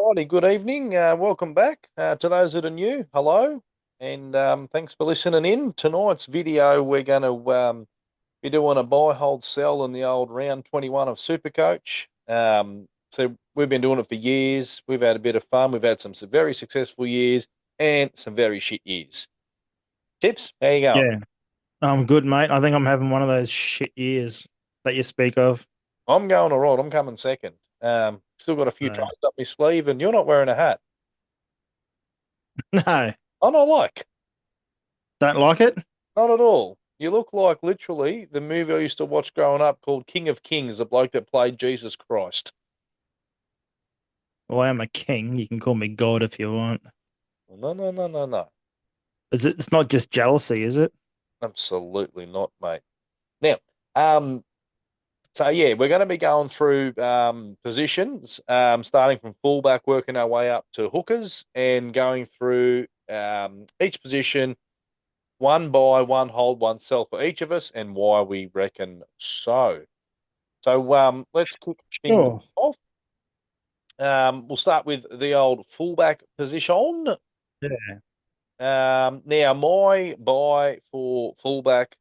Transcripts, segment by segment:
Righty, good evening. Welcome back. To those that are new, hello, and thanks for listening in. Tonight's video, we're going to be doing a buy, hold, sell in the old round 21 of Supercoach. So we've been doing it for years. We've had a bit of fun. We've had some very successful years and some very shit years. Tips, how you going? Yeah, I'm good, mate. I think I'm having one of those shit years that you speak of. I'm going all right. I'm coming second. Still got a few So, trades up my sleeve, and you're not wearing a hat. no, I don't like. don't like it. Not at all. You look like literally the movie I used to watch growing up called King of Kings, the bloke that played Jesus Christ. Well, I am a king. You can call me God if you want. No, no, no, no, no. Is it? It's not just jealousy, is it? Absolutely not, mate. Now, um, so yeah, we're going to be going through positions, starting from fullback, working our way up to hookers, and going through each position, one buy, one hold, one sell for each of us, and why we reckon so. So let's kick things Sure. off. We'll start with the old fullback position. Yeah. Now, my buy for fullback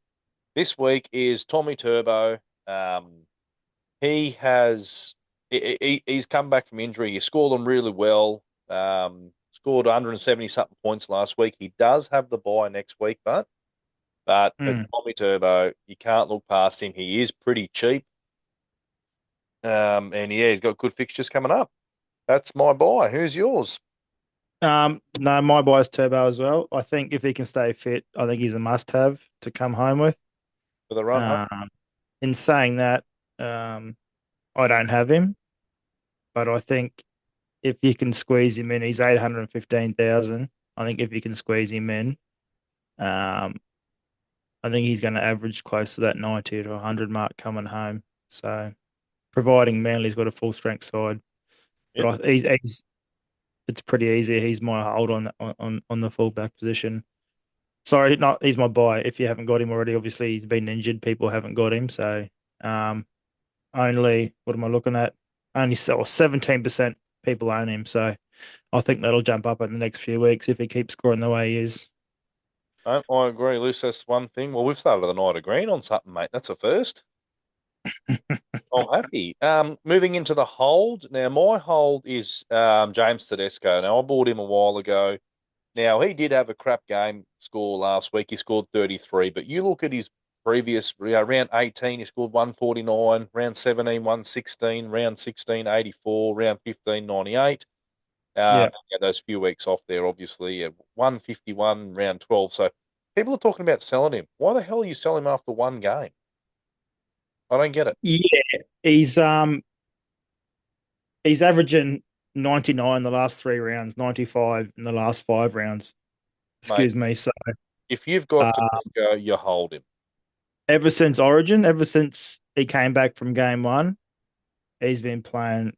this week is Tommy Turbo. Um, he has he's come back from injury. He scored them really well. Scored 170 something points last week. He does have the buy next week, but it's Mm. Tommy Turbo. You can't look past him. He is pretty cheap. And yeah, he's got good fixtures coming up. That's my buy. Who's yours No, my boy's Turbo as well. I think if he can stay fit, I think he's a must-have to come home with. for the run home? Um, in saying that, um, I don't have him, but I think if you can squeeze him in, he's 815,000. I think if you can squeeze him in, um, I think he's going to average close to that 90 to 100 mark coming home. So, providing Manly's got a full strength side, but Yep. it's pretty easy. He's my hold on the fullback position. Sorry, not he's my buy. If you haven't got him already, obviously he's been injured. People haven't got him, so um, only what am I looking at? Only 17% people own him. So I think that'll jump up in the next few weeks if he keeps scoring the way he is. I agree, Luce. That's one thing. Well, we've started the night agreeing on something, mate. That's a first. I'm happy. Moving into the hold. Now, my hold is James Tedesco. Now, I bought him a while ago. Now, he did have a crap game score last week. He scored 33, but you look at his previous round 18, he scored 149, round 17, 116, round 16, 84, round 15, 98. Yeah. He had those few weeks off there, obviously, at 151, round 12. So people are talking about selling him. Why the hell are you selling him after one game? I don't get it, Yeah, he's averaging 99 the last 3 rounds, 95 in the last 5 rounds. mate. Excuse me. So If you've got to uh, go, you hold him. ever since Origin, ever since he came back from game one, he's been playing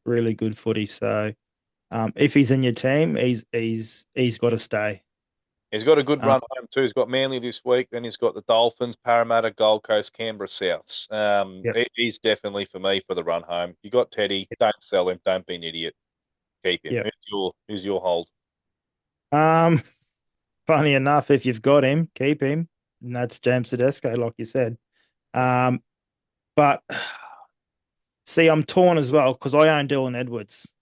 really good footy. So if he's in your team, he's got to stay. He's got a good Um, run home too. He's got Manly this week. Then he's got the Dolphins, Parramatta, Gold Coast, Canberra Souths. yep. He's definitely for me for the run home. You got Teddy. Don't sell him. Don't be an idiot. Keep him. Yep. Who's your hold? Um, funny enough, if you've got him, keep him. And that's James Tedesco, like you said. Um, but see, I'm torn as well because I own Dylan Edwards.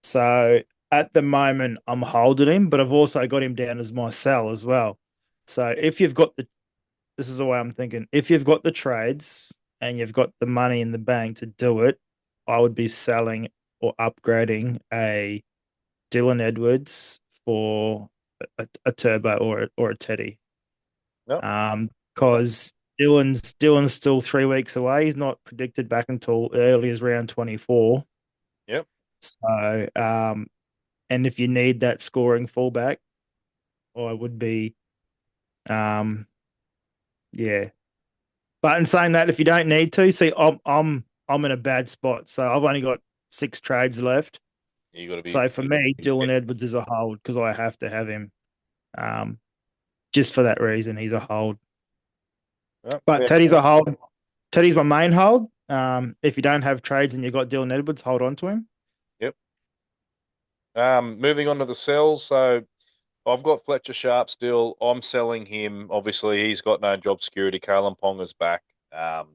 So at the moment, I'm holding him, but I've also got him down as my sell as well. So if you've got this is the way I'm thinking. If you've got the trades and you've got the money in the bank to do it, I would be selling or upgrading a Dylan Edwards for a turbo or a Teddy. No. Because Dylan's still 3 weeks away. He's not predicted back until early as round 24. Yep. So and if you need that scoring fullback, I would be um yeah. But in saying that, if you don't need to, see, I'm in a bad spot. So I've only got 6 trades left. You got to be. So for me, Dylan Edwards is a hold because I have to have him. Um, just for that reason, he's a hold. Yep. But Fair Teddy's play. a hold. Teddy's my main hold. If you don't have trades and you've got Dylan Edwards, hold on to him. Yep. Moving on to the sells. So I've got Fletcher Sharp still. I'm selling him. Obviously, he's got no job security. Kalen Ponga's back. Um,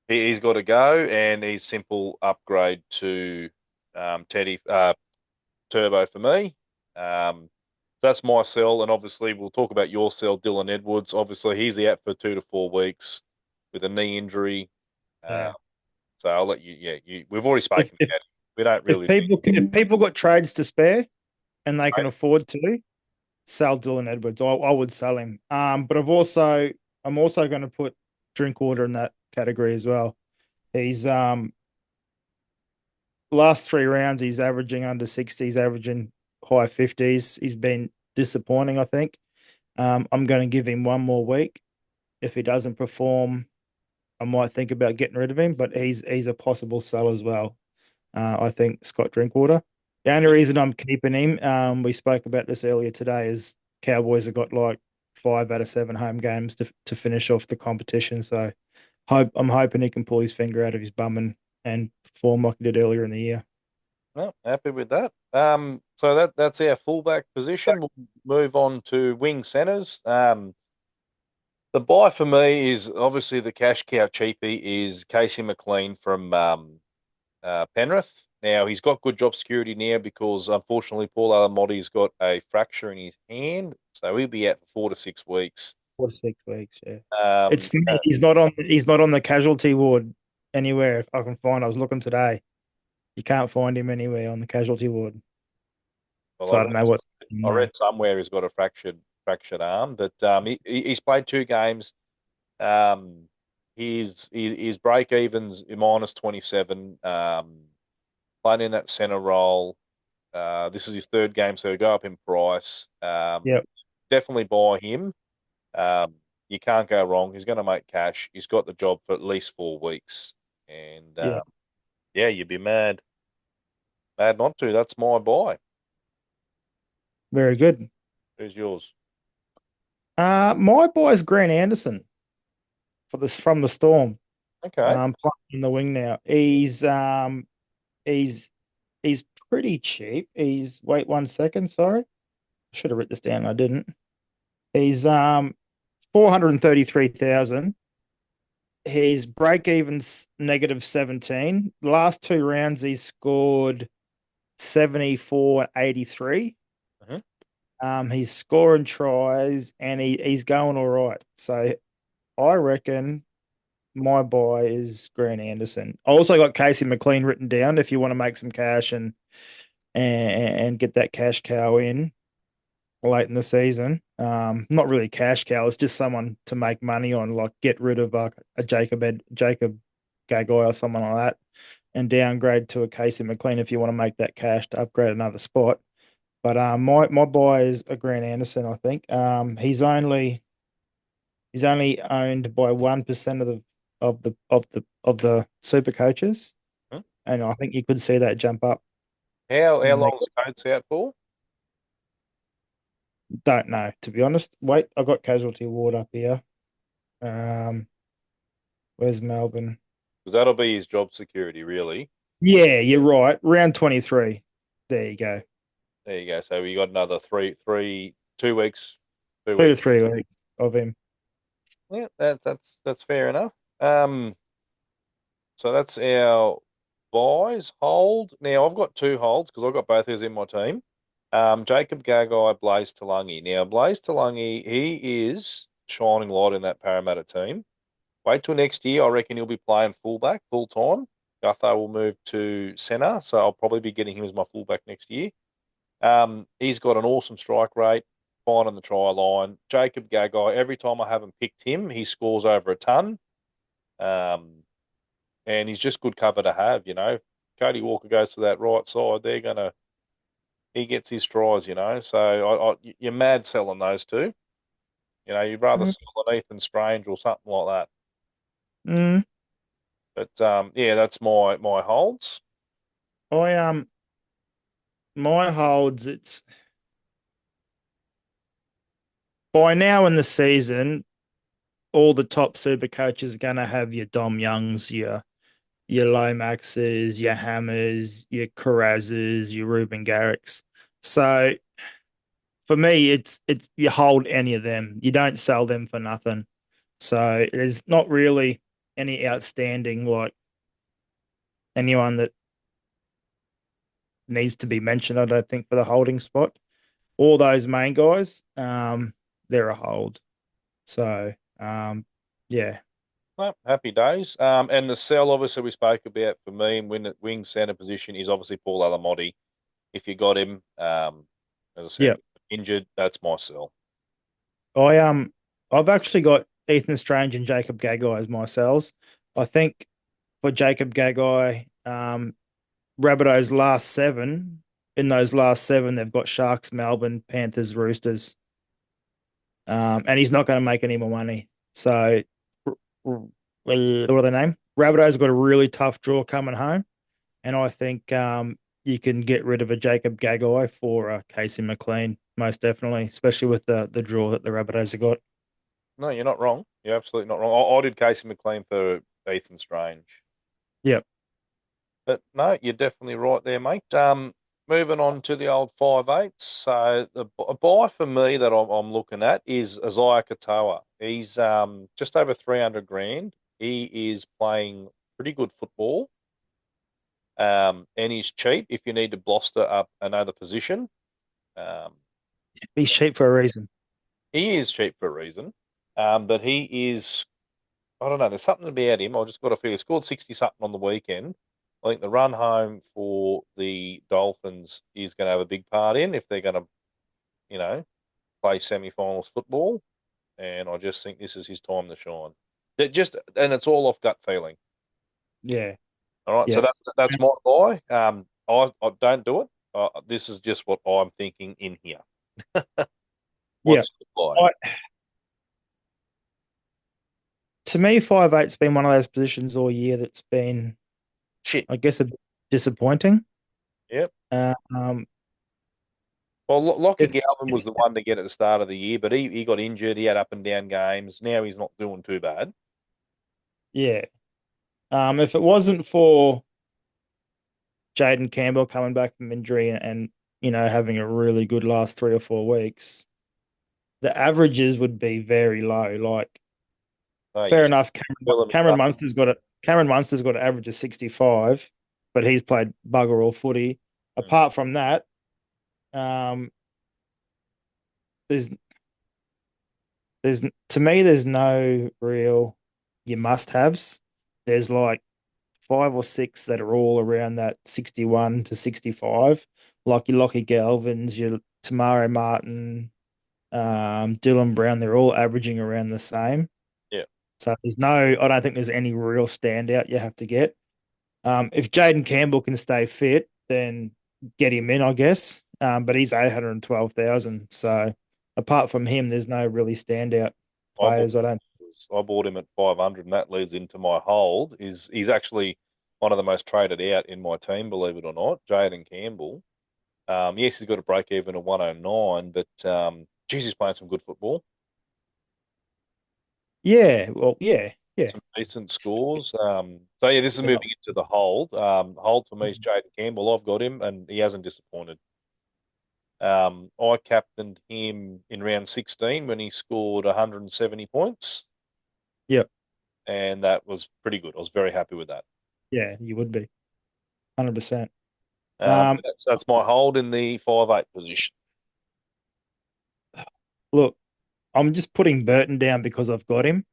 he's got to go, and he's simple upgrade to Teddy Turbo for me. That's my sell, and obviously we'll talk about your sell, Dylan Edwards. Obviously, he's out for 2 to 4 weeks with a knee injury. Uh, Yeah. so I'll let you. Yeah, we've already If spoken if about it. We don't if really need. people got trades to spare and they can Right? afford to sell Dylan Edwards, I would sell him. But I'm also going to put Drinkwater in that category as well. He's last 3 rounds he's averaging under 60, he's averaging high 50s. He's been disappointing, I think. I'm going to give him one more week. If he doesn't perform, I might think about getting rid of him, but he's a possible sell as well. I think Scott Drinkwater. The only reason I'm keeping him, we spoke about this earlier today, is Cowboys have got like 5 out of 7 home games to finish off the competition. So I'm hoping he can pull his finger out of his bum and perform like he did earlier in the year. No, happy with that. So that's our fullback position. We'll move on to wing centers. The buy for me is obviously the cash cow cheapie is Casey McLean from Penrith. Now he's got good job security now because unfortunately Paul Alamoti's got a fracture in his hand, so he'll be out for 4 to 6 weeks. 4 to 6 weeks, yeah. It's Um, funny, he's not on the casualty ward anywhere I can find. I was looking today. You can't find him anywhere on the casualty ward. well, So I don't know what's happening I there. read somewhere he's got a fractured arm, but he's played 2 games. Um, his break evens minus 27. Playing in that centre role. This is his third game, so he'll go up in price. Yep. Definitely buy him. Um, you can't go wrong. He's going to make cash. He's got the job for at least 4 weeks, and Yeah. yeah, you'd be mad not to. That's my buy. Very good. Who's yours? My boy's Grant Anderson from the Storm. Okay. Playing in the wing now. He's he's pretty cheap. He's wait 1 second, sorry. I should have written this down. I didn't. He's 433,000. His break even's -17. Last 2 rounds he's scored 74 and 83. Mhm. He's scoring tries and he's going all right. So I reckon my buy is Grant Anderson. I also got Casey McLean written down if you want to make some cash and get that cash cow in late in the season. Not really cash cow. It's just someone to make money on, like get rid of a Jacob Gagai or someone like that, and downgrade to a Casey McLean if you want to make that cash to upgrade another spot. But my buy is a Grant Anderson. I think he's only owned by 1% of the super coaches, Mhm. and I think you could see that jump up in How the long next. is Coates out for? Don't know, to be honest. Wait, I got casualty ward up here. Um, where's Melbourne? Because that'll be his job security, really. Yeah, you're right. Round 23. There you go. There you go. So we got another 2 weeks, two Two to weeks. 3 weeks of him. Yeah, that's fair enough. So that's our buys hold. Now I've got 2 holds because I've got both his in my team. Jacob Gagai, Blaze Talangi. Now Blaze Talangi, he is shining light in that Parramatta team. Wait till next year. I reckon he'll be playing fullback full time. Gutho will move to centre, so I'll probably be getting him as my fullback next year. He's got an awesome strike rate, fine on the try line. Jacob Gagai, every time I haven't picked him, he scores over a ton. Um, and he's just good cover to have, you know. Cody Walker goes to that right side, he gets his tries, you know. So you're mad selling those two. You know, you'd rather Mm, sell an Ethan Strange or something like that. mm. But yeah, that's my holds. I my holds. It's by now in the season, all the top super coaches are going to have your Dom Youngs, your your Lomaxes, your Hammers, your Carrazes, your Ruben Garricks. So for me, it's you hold any of them. You don't sell them for nothing. So there's not really any outstanding like anyone that needs to be mentioned, I don't think, for the holding spot. All those main guys, they're a hold. So yeah. No, happy days. And the sell, obviously, we spoke about for me, wing centre position is obviously Paul Alamotti. If you got him, as I said, Yeah. injured, that's my sell. I I've actually got Ethan Strange and Jacob Gagai as my sells. I think for Jacob Gagai, Rabbitohs last seven. In those last seven, they've got Sharks, Melbourne, Panthers, Roosters, and he's not going to make any more money. So, what are the name? Rabbitohs got a really tough draw coming home, and I think you can get rid of a Jacob Gagai for Casey McLean, most definitely, especially with the draw that the Rabbitohs have got. No, you're not wrong. You're absolutely not wrong. I did Casey McLean for Ethan Strange. Yep. But no, you're definitely right there, mate. Moving on to the old 5'8". So a buy for me that I'm looking at is Isaiah Katoa. He's just over 300 grand. He is playing pretty good football. And he's cheap if you need to bolster up another position. Um, He's cheap for a reason. he is cheap for a reason. But he is, I don't know, there's something about him. I just got a feel. He scored 60 something on the weekend. I think the run home for the Dolphins is going to have a big part in if they're going to, you know, play semi-finals football. And I just think this is his time to shine. And it's all off gut feeling. Yeah. All right, so Yep. that's my buy. I don't do it. This is just what I'm thinking in here. Yeah. What's the buy? I, to me, 5'8's been one of those positions all year that's been, Shit. I guess, a bit disappointing. Yep. Uh, um, Well, Lockie if, Galvin if was the one to get at the start of the year, but he got injured. He had up and down games. Now he's not doing too bad. yeah, if it wasn't for Jaden Campbell coming back from injury and having a really good last 3 or 4 weeks, the averages would be very low. Like, Oh, fair you enough, filling me Cameron up. Munster's got it. Cameron Munster's got an average of 65, but he's played bugger all footy. Mm. Apart from that, um, there's there's to me there's no real you must haves. There's like five or six that are all around that 61 to 65, like your Lockie Galvins, your Tamaro Martin, Dylan Brown. They're all averaging around the same. Yeah. So I don't think there's any real standout you have to get. If Jaden Campbell can stay fit, then get him in, I guess. But he's 812,000. So apart from him, there's no really standout I bought players. I don't. I bought him at 500, and that leads into my hold. He's actually one of the most traded out in my team, believe it or not, Jaden Campbell. Yes, he's got a break even of 109, but geez, he's playing some good football, Yeah. Well, yeah. Yeah. some decent scores. So yeah, this is moving into the hold. Hold for me is Jaden Campbell. I've got him, and he hasn't disappointed. I captained him in round 16 when he scored 170 points, Yeah. and that was pretty good. I was very happy with that. Yeah. You would be 100%. But Um, that's my hold in the 5'8" position. Look, I'm just putting Burton down because I've got him.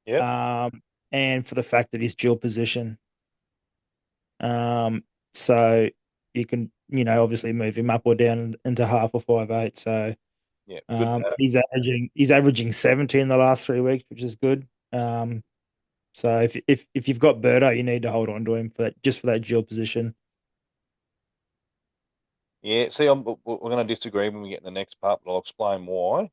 Yep. Um, and for the fact that he's dual position. So you can, obviously move him up or down into half or 5'8". So Yeah. Good to have. he's averaging 70 in the last 3 weeks, which is good. So if you've got Birdo, you need to hold on to him for that, just for that dual position. Yeah. See, we're going to disagree when we get in the next part, but I'll explain why.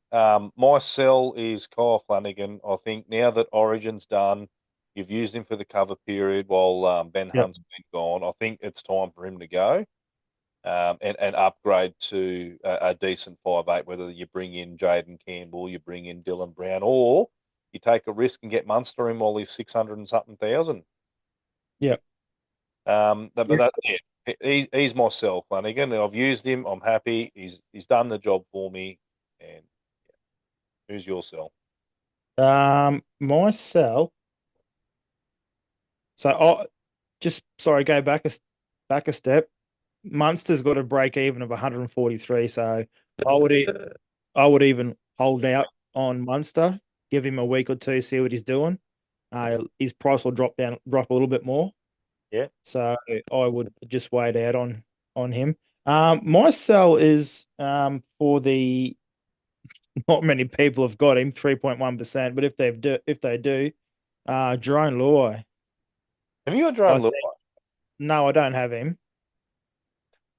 My sell is Kyle Flanagan. I think now that Origin's done, you've used him for the cover period while Ben Yep. Hunt's been gone. I think it's time for him to go. And upgrade to a decent 5'8", whether you bring in Jaden Campbell, you bring in Dylan Brown, or you take a risk and get Munster in while he's 600 and something thousand. Yep. But Yeah. yeah, he's myself, Flanagan. I've used him. I'm happy. He's done the job for me. And who's your sell? Myself. So I just sorry, go back a step. Munster's got a break even of 143, so I would e- I would even hold out on Munster, give him a week or two, see what he's doing. His price will drop a little bit more, Yeah. so I would just wait out on him. My sell is for the not many people have got him 3.1%, but if they do, Jerome Luai. Have you got I Jerome Lewis? think no, I don't have him.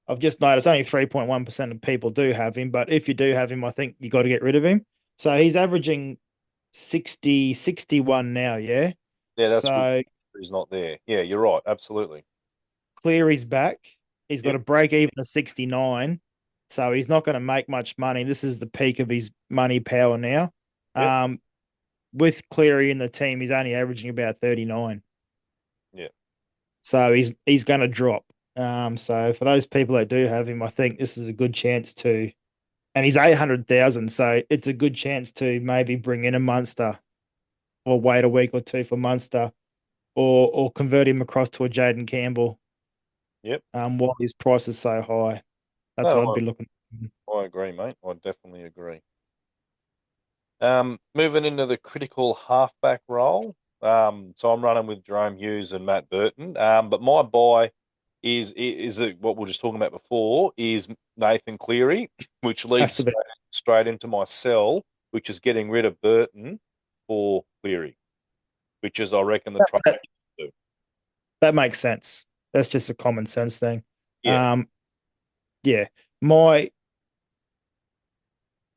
I've just noticed only 3.1% of people do have him, but if you do have him, I think you got to get rid of him. So he's averaging 61 now, yeah. Yeah, that's good. So He's not there. Yeah, you're right. Absolutely. Cleary's back. He's got Yep. a break even of 69. So he's not going to make much money. This is the peak of his money power now. Yep. Um, with Cleary in the team, he's only averaging about 39. Yeah. So he's going to drop. So for those people that do have him, I think this is a good chance to, and he's 800,000. So it's a good chance to maybe bring in a Munster or wait a week or two for Munster or convert him across to a Jaden Campbell Yep. while his price is so high. That's what I'd No, be looking. I agree, mate. I definitely agree. Moving into the critical halfback role. So I'm running with Jerome Hughes and Matt Burton. But my buy is what we were just talking about before is Nathan Cleary, which Has leads to be. straight into my sell, which is getting rid of Burton for Cleary, which is I reckon the trade That, to do. that makes sense. That's just a common sense thing. Yeah, Um, yeah. My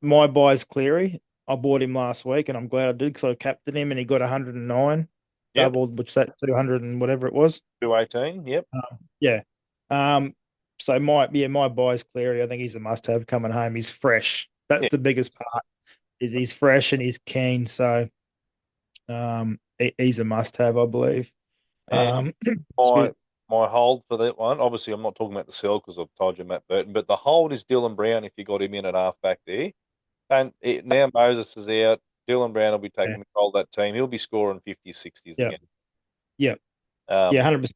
my buy's Cleary. I bought him last week, and I'm glad I did because I captained him, and he got 109, yep, doubled, which that 200 and whatever it was. 218. Yep, Yeah. Um, so my buy's Cleary. I think he's a must-have coming home. He's fresh. That's yeah. the biggest part. Is he's fresh and he's keen. So he's a must-have, I believe. And my Excuse. my hold for that one, obviously, I'm not talking about the sell because I've told you Matt Burton, but the hold is Dylan Brown if you got him in at halfback there. And now Moses is out. Dylan Brown will be Yeah, taking control of that team. He'll be scoring 50s, 60s yeah, again. yeah, yeah, Um, 100%.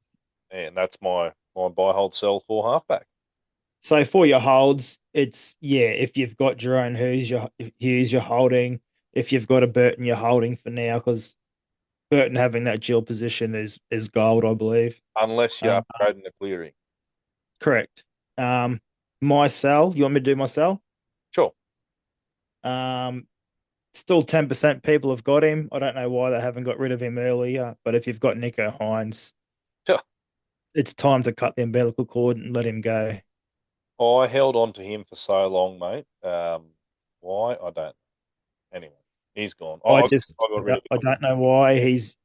and that's my buy, hold, sell for halfback. So for your holds, it's yeah. If you've got Jerome Hughes, you're holding. If you've got a Burton, you're holding for now because Burton having that dual position is gold, I believe. Unless you're Um, upgrading to Cleary. correct. My sell. You want me to do my sell? Sure. Um, Still 10% people have got him. I don't know why they haven't got rid of him earlier, but if you've got Nico Hines, Sure. it's time to cut the umbilical cord and let him go. I held on to him for so long, mate. Why? I don't. Anyway, he's gone. I just I got rid of I him. don't know why he's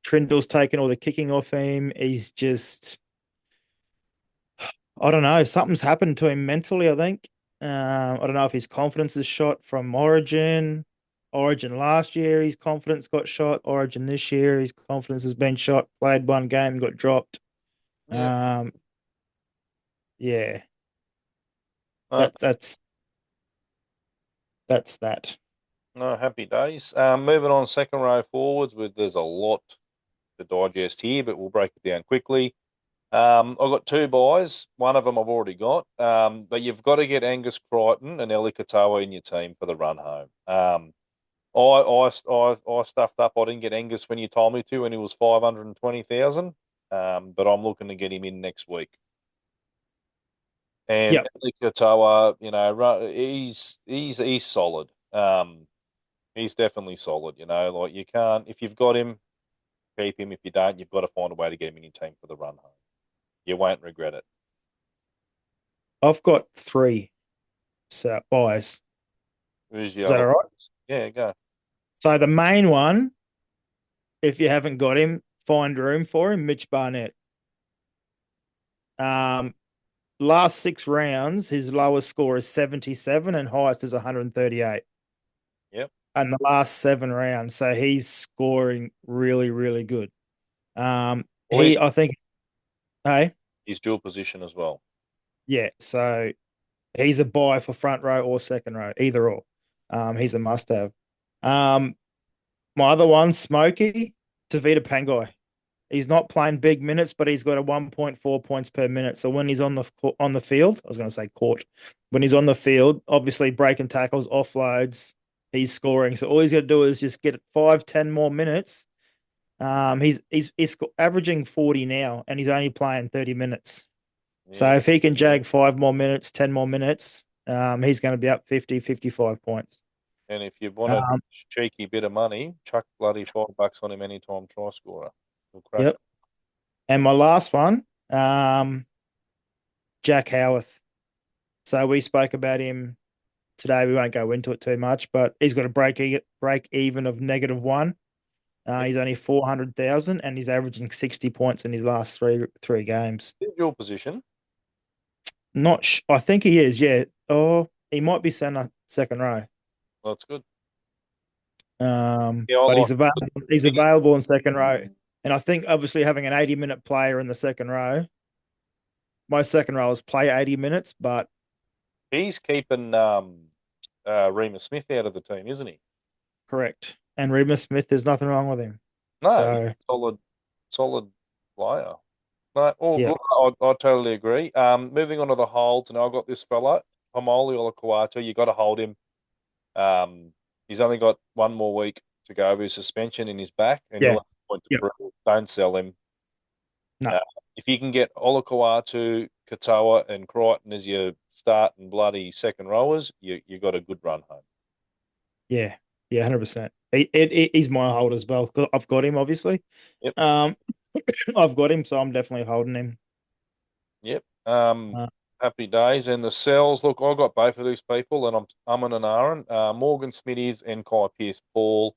Trindle's taken all the kicking off him. He's just I don't know. Something's happened to him mentally, I think. I don't know if his confidence is shot from Origin. Origin last year, his confidence got shot. Origin this year, his confidence has been shot. Played one game, got dropped. Yeah. Um, yeah, No, that that's that. no, happy days. Moving on, second row forwards. There's a lot to digest here, but we'll break it down quickly. I've got two buys. One of them I've already got. But you've got to get Angus Crichton and Eli Katoa in your team for the run home. I stuffed up. I didn't get Angus when you told me to, when he was 520,000. But I'm looking to get him in next week. And Yep. Eli Katoa, he's solid. He's definitely solid. Like you can't if you've got him, keep him. If you don't, you've got to find a way to get him in your team for the run home. You won't regret it. I've got three buys. Who's the Is that other all right? ones? Yeah, go. So the main one, if you haven't got him, find room for him, Mitch Barnett. Um, Last 6 rounds, his lowest score is 77 and highest is 138. Yep. And the last 7 rounds, so he's scoring really, really good. Well, I think Hey, He's dual position as well. yeah. So he's a buy for front row or second row, either or. He's a must have. Um, my other one, Smokey, Tavita Pangai. He's not playing big minutes, but he's got a 1.4 points per minute. So when he's on the field, I was going to say court. When he's on the field, obviously breaking tackles, offloads, he's scoring. So all he's got to do is just get 5, 10 more minutes. He's averaging 40 now, and he's only playing 30 minutes. So Yeah. if he can jag 5 more minutes, 10 more minutes, he's going to be up 50, 55 points. And if you want a Um, cheeky bit of money, chuck bloody $5 on him anytime try scorer. He'll crush yep. it. And my last one, um, Jack Howarth. So we spoke about him today. We won't go into it too much, but he's got a break even of -1. Yep. He's only 400,000, and he's averaging 60 points in his last three games. Dual position. Not, I think he is. Yeah. Oh, he might be center, second row. Well, that's good. Um, Yeah, I but like he's it. available in second row. And I think obviously having an 80-minute player in the second row, most second rowers play 80 minutes, but He's keeping Remus Smith out of the team, isn't he? correct. And Remus Smith, there's nothing wrong with him. No, he's So a solid player. No, all yeah, good. I totally agree. Moving on to the holds, and I got this fella, Pauly Jon. You got to hold him. He's only got one more week to go with his suspension in his back, and you'll yeah, have a point to yep. prove. Don't sell him. No, Uh, if you can get Olakau'atu, Katoa, and Crichton as your start and bloody second rowers, you got a good run home. yeah, yeah, 100%. He's my hold as well. 'Cause I've got him, obviously. Yep, Um, I've got him, so I'm definitely holding him. yep. Uh, Happy days. And the cells, look, I got both of these people, and I'm an and Aaron, Morgan Smithies and Kai Pierce Paul.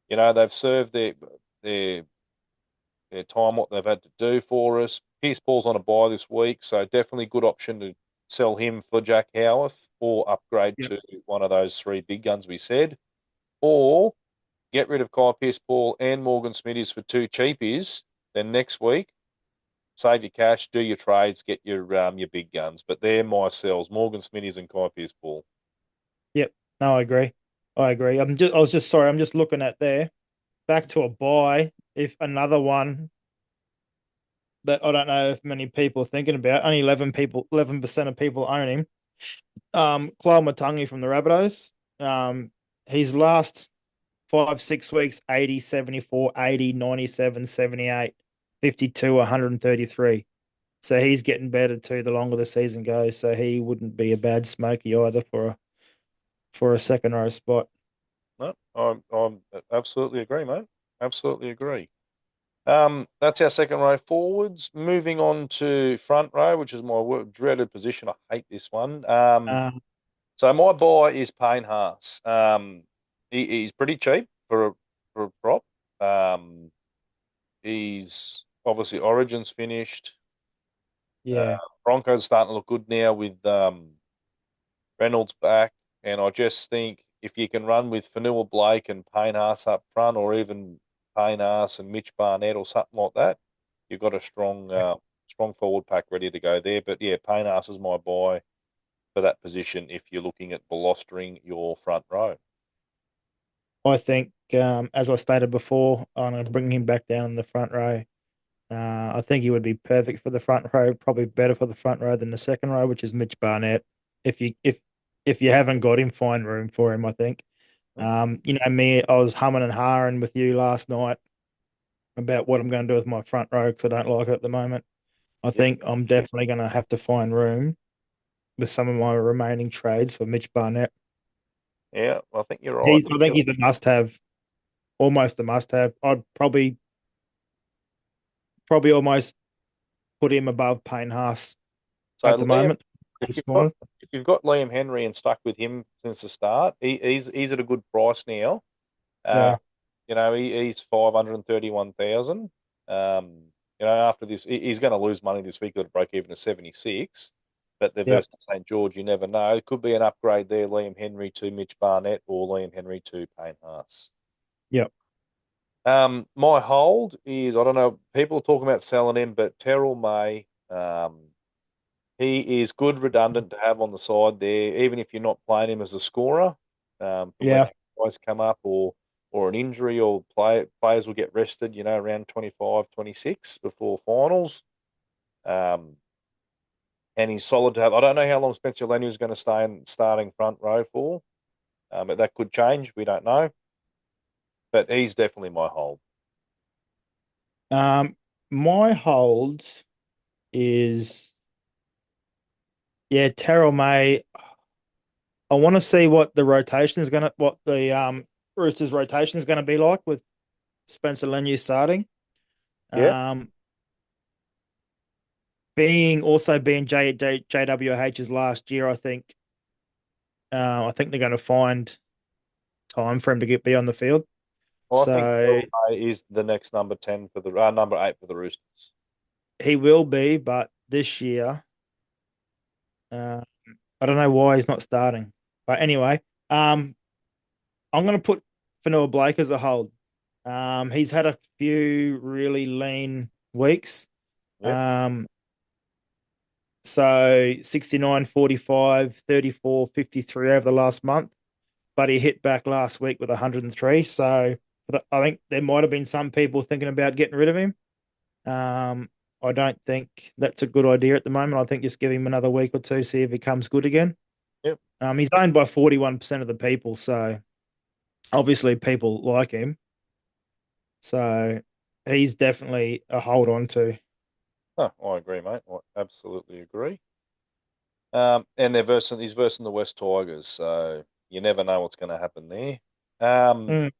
You know, they've served their their time, what they've had to do for us. Pierce Paul's on a buy this week, so definitely good option to sell him for Jack Howarth or upgrade yep. to one of those three big guns we said, or get rid of Kai Pierce Paul and Morgan Smithies for two cheapies. Then next week, save your cash, do your trades, get your big guns. But they're my sells: Morgan Smithies and Kai Pierce Paul. Yep. No, I agree. I agree. I was just sorry. I'm just looking at there. Back to a buy. If another one that I don't know if many people are thinking about, only 11% of people own him. Kyle Matangi from the Rabbitohs. His last 5, 6 weeks, 80, 74, 80, 97, 78, 52, 133. So he's getting better too the longer the season goes. So he wouldn't be a bad smoky either for a second row spot. No, I'm absolutely agree, mate. Absolutely agree. That's our second row forwards. Moving on to front row, which is my dreaded position. I hate this one. Um, So my buy is Payne Haas. He's pretty cheap for a prop. Um, he's obviously Origins finished. Uh, yeah, Broncos starting to look good now with Reynolds back, and I just think if you can run with Fanua Blake and Payne Haas up front, or even Payne Haas and Mitch Barnett or something like that, you've got a strong forward pack ready to go there. But yeah, Payne Haas is my buy for that position if you're looking at bolstering your front row. I think as I stated before, I'm going to bring him back down in the front row. I think he would be perfect for the front row, probably better for the front row than the second row, which is Mitch Barnett. If you if if you haven't got him, find room for him. I think. Hmm? You know me, I was humming and hawing with you last night about what I'm going to do with my front row because I don't like it at the moment. I Yep. think I'm definitely going to have to find room with some of my remaining trades for Mitch Barnett. Yeah, I think you're right. I think he's a must-have, almost a must-have. I'd probably almost put him above Payne Haas So at the Liam, moment. if This you've got morning. if you've got Liam Henry and stuck with him since the start, he's at a good price now. Uh, Yeah. you know, he's 531,000. You know, after this, he's going to lose money this week. Got to break even to 76. But the Yep. versus St George, you never know. It could be an upgrade there. Liam Henry to Mitch Barnett or Liam Henry to Payne Haas. Yep. My hold is I don't know. People are talking about selling him, but Terrell May. Um, he is good redundant to have on the side there, even if you're not playing him as a scorer. For when Yeah. guys come up or an injury or players will get rested, around 25, 26 before finals. Um, and he's solid to have. I don't know how long Spencer Lenny is going to stay in starting front row for, but that could change. We don't know. But he's definitely my hold. Um, my hold is Terrell May. I want to see what the Roosters rotation is gonna be like with Spencer Leniu starting. Yeah. Um, being JWH's last year, I think they're going to find time for him to be on the field. Well, I think So Will May is the next number 10 for the number 8 for the Roosters. he will be, but this year, uh, I don't know why he's not starting. But anyway, I'm going to put Fanua Blake as a hold. He's had a few really lean weeks. Yep. Um, so 69, 45, 34, 53 over the last month, but he hit back last week with 103. So I think there might have been some people thinking about getting rid of him. Um, I don't think that's a good idea at the moment. I think just give him another week or two, see if he comes good again. Yep. He's owned by 41% of the people, so obviously people like him. So he's definitely a hold on to. Oh, I agree, mate. I absolutely agree. And he's versing the West Tigers, so you never know what's going to happen there. Um, Mm,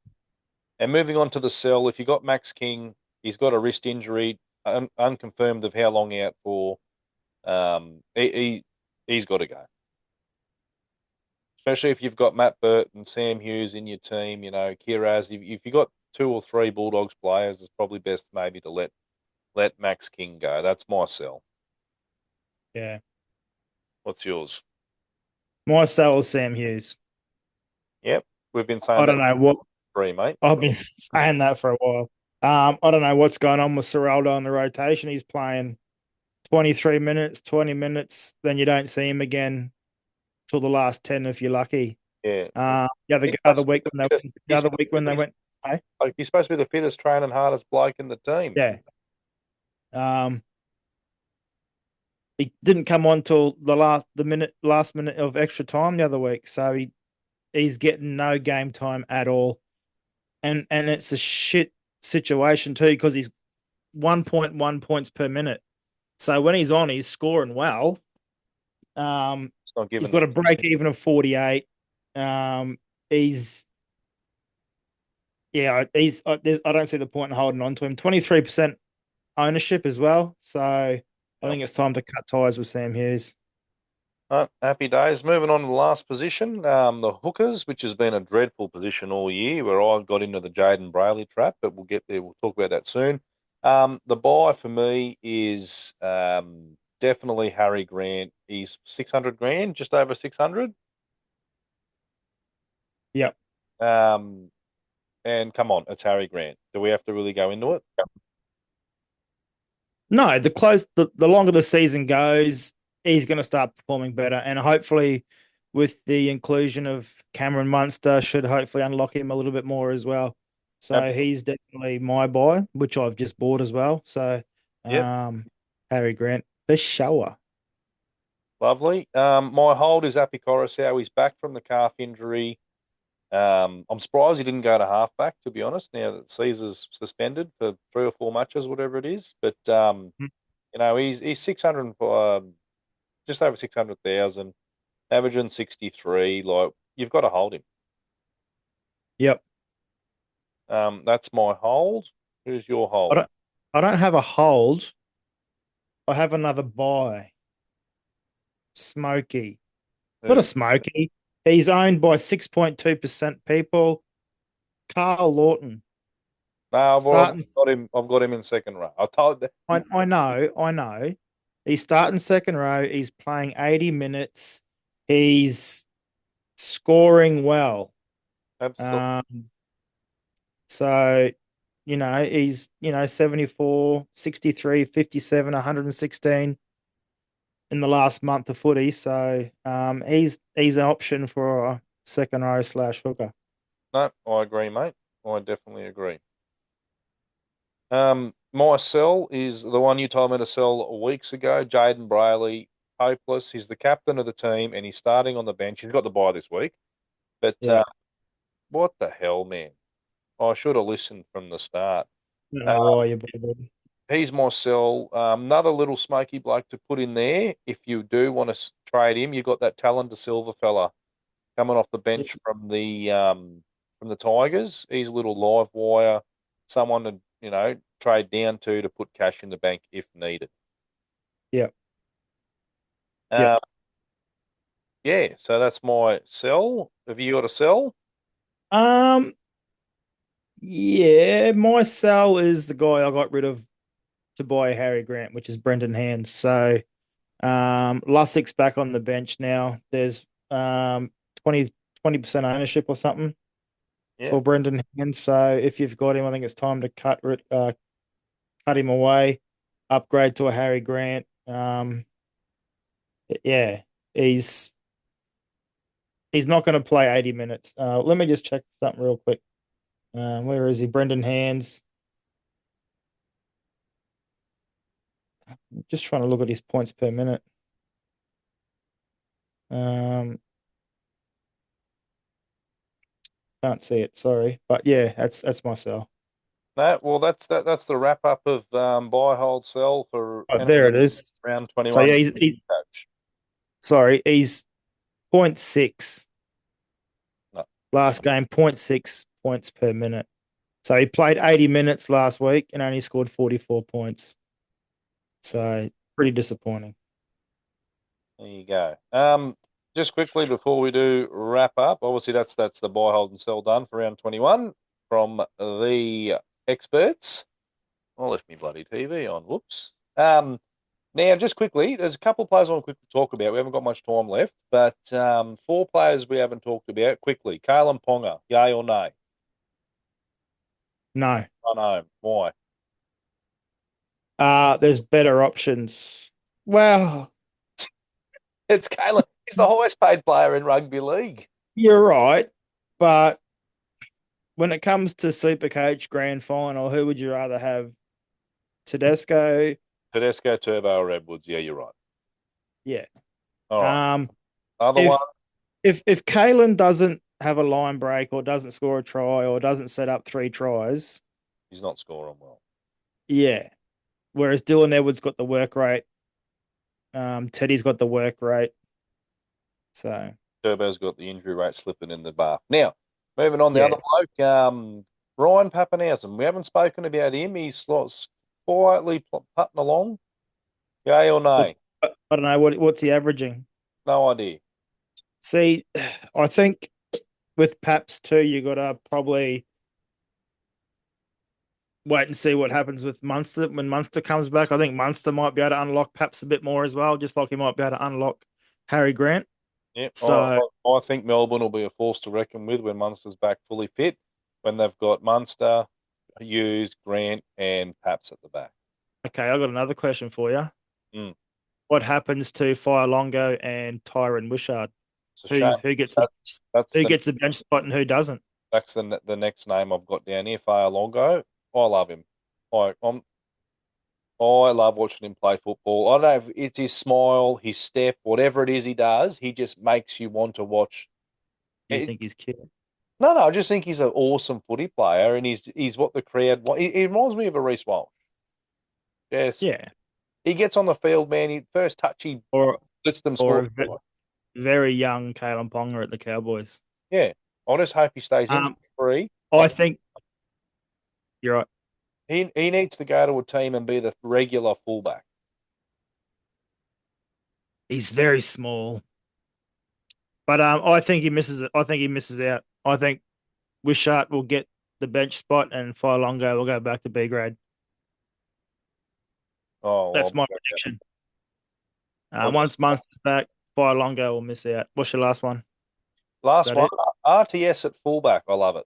and moving on to the sell, if you got Max King, he's got a wrist injury, unconfirmed of how long out for. He's got to go. Especially if you've got Matt Burton, Sam Hughes in your team, Kiraz. If you've got two or three Bulldogs players, it's probably best maybe to let Max King go. That's my sell. yeah. What's yours? My sell is Sam Hughes. Yep, we've been saying I that don't know what three, mate. I've been saying that for a while. I don't know what's going on with Serraldo on the rotation. He's playing 23 minutes, 20 minutes, then you don't see him again till the last 10 if you're lucky. Yeah, The he's other supposed to week be when the fittest. the He's other supposed week to when be they went, hey, he's supposed to be the fittest, training hardest bloke in the team. yeah. Um, he didn't come on till last minute of extra time the other week, so he's getting no game time at all, and it's a shit situation too because he's 1.1 points per minute. So when he's on, he's scoring well. It's not He's given got the a break even of 48. He's yeah, he's I don't see the point in holding on to him. 23% ownership as well. So I yeah. think it's time to cut ties with Sam Hughes. Happy days. Moving on to the last position, the hookers, which has been a dreadful position all year, where I got into the Jaden Brayley trap, but we'll get there. We'll talk about that soon. The buy for me is definitely Harry Grant. He's 600 grand, just over 600. Yep. Um, and come on, it's Harry Grant. Do we have to really go into it? No, the longer the season goes, he's going to start performing better, and hopefully, with the inclusion of Cameron Munster, should hopefully unlock him a little bit more as well. So Absolutely. he's definitely my buy, which I've just bought as well. So, Yep. um, Harry Grant for sure. Lovely. My hold is Api Coruscant. He's back from the calf injury. I'm surprised he didn't go to halfback, to be honest, now that Caesar's suspended for 3 or 4 matches, whatever it is. But, he's 600, just over 600,000, averaging 63. Like, you've got to hold him. Yep. That's my hold. Who's your I hold? don't I don't have a hold. I have another buy. Smokey. Not a Who? Smokey. He's owned by 6.2% people. Carl Lawton. No, I've Starting got him. I've got him in second row. I told that. I know. He's starting second row. He's playing 80 minutes. He's scoring well. Absolutely. Um, so He's, 74, 63, 57, 116 in the last month of footy. So he's an option for a second row slash hooker. No, I agree, mate. I definitely agree. My sell is the one you told me to sell weeks ago. Jaden Brayley, hopeless. He's the captain of the team, and he's starting on the bench. He's got the bye this week, but Yeah. what the hell, man? I should have listened from the start. I don't Uh, know why you bothered. he's my sell. Another little smoky bloke to put in there. If you do want to trade him, you got that Talon De Silva fella coming off the bench from the Tigers. He's a little live wire, someone to trade down to put cash in the bank if needed. Yeah. Yeah. Um, yeah, so that's my sell. Have you got a sell? Um, yeah, my sell is the guy I got rid of to buy Harry Grant, which is Brendan Hands. So Lussick's back on the bench now. There's 20% ownership or something Yeah, for Brendan Hands. So if you've got him, I think it's time to cut him away, upgrade to a Harry Grant. Yeah, he's he's not going to play 80 minutes. Let me just check something real quick. Where is he? Brendan Hands. Just trying to look at his points per minute. Um, can't see it. Sorry, but yeah, that's my sell. no, well, that's the wrap up of buy, hold, sell for Oh, there NRL it is. round So 21 yeah, coach. sorry, he's point 0.6 No, last game, point 0.6 points per minute. So he played 80 minutes last week and only scored 44 points. So pretty disappointing. there you go. Just quickly before we do wrap up, obviously that's the buy, hold, and sell done for round 21 from the experts. I left me bloody TV on. Whoops. Now, just quickly, there's a couple of players I want to quickly talk about. We haven't got much time left, but four players we haven't talked about quickly. Kalen Ponga, yay or nay? No. I know. Why? There's better options. Well, It's Kalen. He's the highest paid player in rugby league. you're right, but when it comes to Supercoach Grand Final, who would you rather have? Tedesco? Tedesco, Turbo, or Redwoods. Yeah, you're right. Yeah. All right. Um, Other one, if if Kalen doesn't have a line break or doesn't score a try or doesn't set up three tries, he's not scoring well. yeah. Whereas Dylan Edwards got the work rate, Teddy's got the work rate. So Turbo's got the injury rate slipping in the bar. Now, moving on, the other yeah. bloke, Ryan Papenhausen. We haven't spoken about him. He's quietly putting along. Yay or What's nay? I don't know what's he averaging. No idea. See, I think with Paps too, you gotta probably wait and see what happens with Munster when Munster comes back. I think Munster might be able to unlock Paps a bit more as well, just like he might be able to unlock Harry Grant. Yep, So I think Melbourne will be a force to reckon with when Munster's back fully fit. When they've got Munster, Hughes, Grant, and Paps at the back. okay, I got another question for you. Mm. What happens to Longo and Tyron Wishart? It's a shame. Who gets That, that's who the gets a bench spot and who doesn't? that's the next name I've got down here. Fire Longo. I love him. I love watching him play football. I don't know if it's his smile, his step, whatever it is he does. He just makes you want to watch. Do you think he's cute? No, I just think he's an awesome footy player, and he's what the crowd want. He reminds me of a Reece Walsh. Yes, Yeah, he gets on the field, man. He first touch, he or lets them or score. a very young Kalen Ponga at the Cowboys. Yeah, I just hope he stays injury Um, free. I think you're right. He needs to go to a team and be the regular fullback. He's very small, but I think he misses it. I think he misses out. I think Wishart will get the bench spot, and Longo will go back to B grade. Oh, That's my prediction. I'll Once Munster's back, Longo will miss out. What's your last one? Is last that one, it? RTS at fullback. I love it.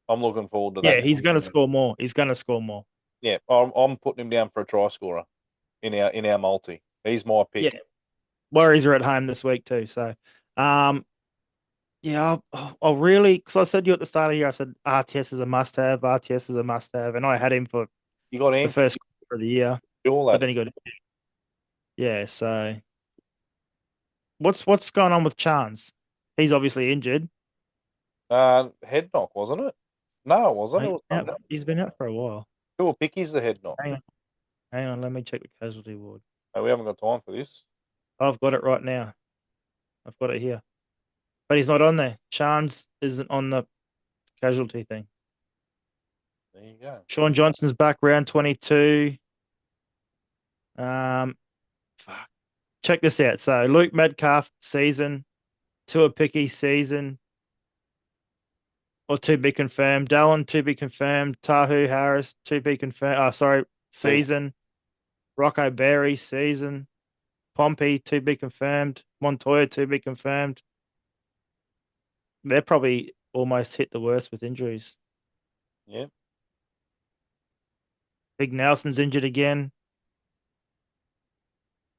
I'm looking forward to Yeah, that. he's going to score more. He's going to score more. Yeah, I'm putting him down for a try scorer in our multi. He's my Yeah, pick. Warriors are at home this week too. So, um, yeah, I'll really, because I said to you at the start of the year, I said RTS is a must-have. RTS is a must-have, and I had him for You got the Anthony, first quarter of the year, all but at then it. he got yeah. So, what's going on with Chance? He's obviously injured. Head knock, wasn't it? No, it wasn't. It He's was been something out, else. he's been out for a while. Who will pick is the head knock? Hang on, hang on. Let me check the casualty ward. No, we haven't got time for this. I've got it right now. I've got it here, but he's not on there. Chance isn't on the casualty thing. There you go. Sean Johnson's back round 22. Um, fuck. Check this out. So Luke Metcalf season, Tua Picky season, or to be confirmed. Dallin to be confirmed. Tahu Harris to be confirmed. Oh, sorry, Season. season. Rocco Berry season. Pompey to be confirmed. Montoya to be confirmed. They're probably almost hit the worst with injuries. Yeah. Big Nelson's injured again.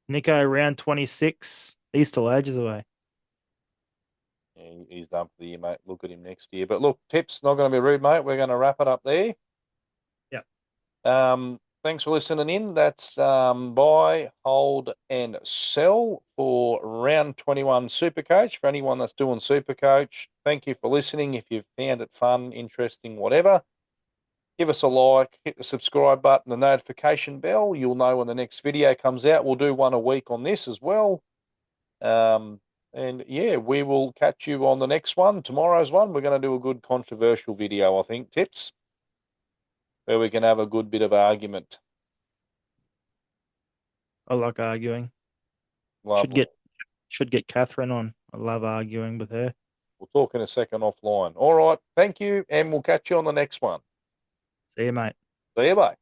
Nico round 26. He's still ages away. Yeah, he's done for the year, mate. Look at him next year. But look, tips not going to be rude, mate. We're going to wrap it up there. Yeah. Thanks for listening in. That's buy, hold, and sell for round 21 Supercoach. For anyone that's doing Supercoach, thank you for listening. If you've found it fun, interesting, whatever, give us a like, hit the subscribe button, the notification bell. You'll know when the next video comes out. We'll do one a week on this as well. And yeah, we will catch you on the next one. Tomorrow's one, we're going to do a good controversial video, I think, tips, where we can have a good bit of argument. I like arguing. Should Lovely. get should get Catherine on. I love arguing with her. We'll talk in a second offline. All right. Thank you. And we'll catch you on the next one. See you, mate. See you, mate.